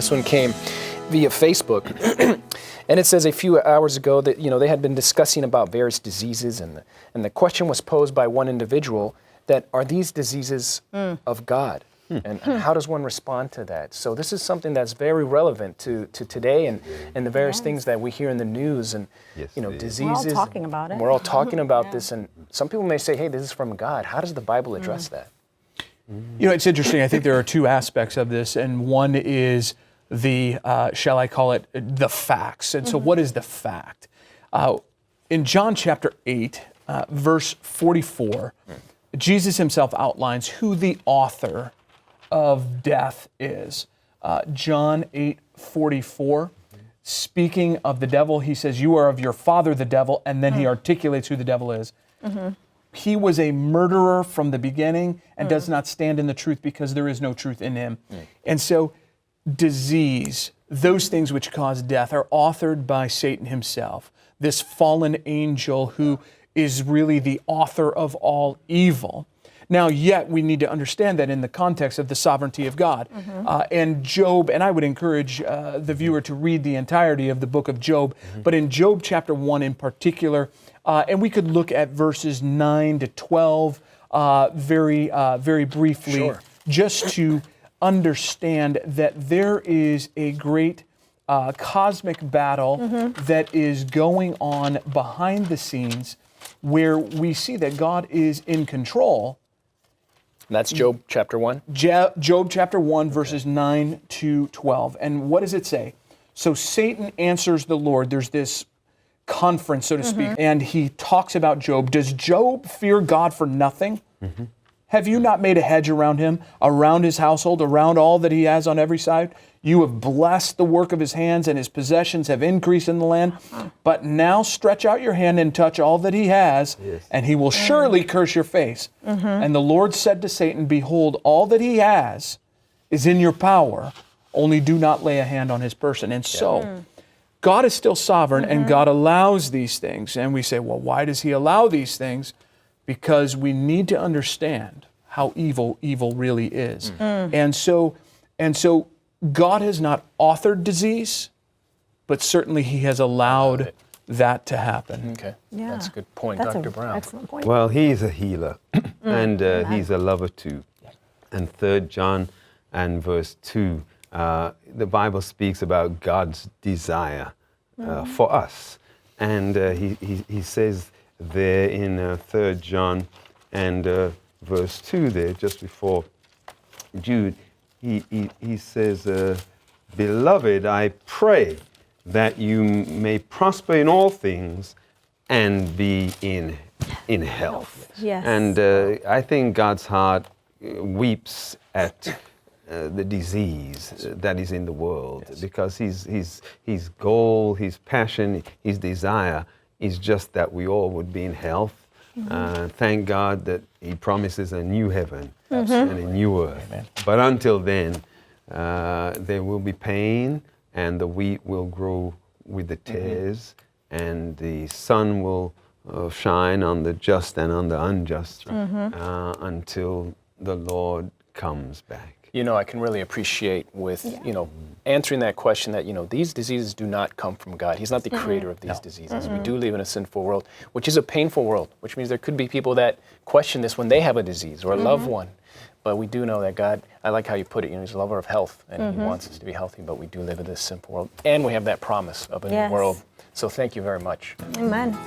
This one came via Facebook, and it says a few hours ago that they had been discussing about various diseases, and the question was posed by one individual that are these diseases of God, and how does one respond to that? So this is something that's very relevant to today and the various things that we hear in the news and diseases. We're all talking about it. We're all talking about this, and some people may say, "Hey, this is from God." How does the Bible address that? It's interesting. I think there are two aspects of this, and one is the, shall I call it, the facts. And so what is the fact? In John chapter 8, verse 44, Jesus himself outlines who the author of death is. John 8:44, speaking of the devil, he says, "You are of your father the devil," and then he articulates who the devil is. He was a murderer from the beginning and does not stand in the truth because there is no truth in him. And so disease, those things which cause death, are authored by Satan himself, this fallen angel who is really the author of all evil. Now, yet we need to understand that in the context of the sovereignty of God. And Job, and I would encourage the viewer to read the entirety of the book of Job, but in Job chapter 1 in particular, and we could look at verses 9 to 12 very briefly, just to understand that there is a great cosmic battle that is going on behind the scenes where we see that God is in control. And that's Job chapter 1? Job chapter 1, verses 9 to 12. And what does it say? So Satan answers the Lord. There's this conference, so to speak, and he talks about Job. Does Job fear God for nothing? Have you not made a hedge around him, around his household, around all that he has on every side? You have blessed the work of his hands, and his possessions have increased in the land. But now stretch out your hand and touch all that he has, and he will surely curse your face. And the Lord said to Satan, "Behold, all that he has is in your power, only do not lay a hand on his person." And so, God is still sovereign, and God allows these things. And we say, well, why does he allow these things? Because we need to understand how evil really is. And so God has not authored disease, but certainly he has allowed that to happen. Okay, that's a good point, Dr. Brown. Excellent point. Well, he's a healer, and he's a lover too. And 3 John and verse 2, the Bible speaks about God's desire for us. And he says there in 3 John and verse 2 there, just before Jude, he says, "Beloved, I pray that you may prosper in all things and be in health." Yes. And I think God's heart weeps at the disease that is in the world, because his goal, his passion, his desire is just that we all would be in health. Thank God that he promises a new heaven and a new earth. Amen. But until then, there will be pain, and the wheat will grow with the tares, and the sun will shine on the just and on the unjust until the Lord comes back. I can really appreciate with, answering that question that, these diseases do not come from God. He's not the creator of these diseases. We do live in a sinful world, which is a painful world, which means there could be people that question this when they have a disease or a loved one. But we do know that God, I like how you put it, he's a lover of health, and he wants us to be healthy, but we do live in this sinful world. And we have that promise of a new world. So thank you very much. Amen.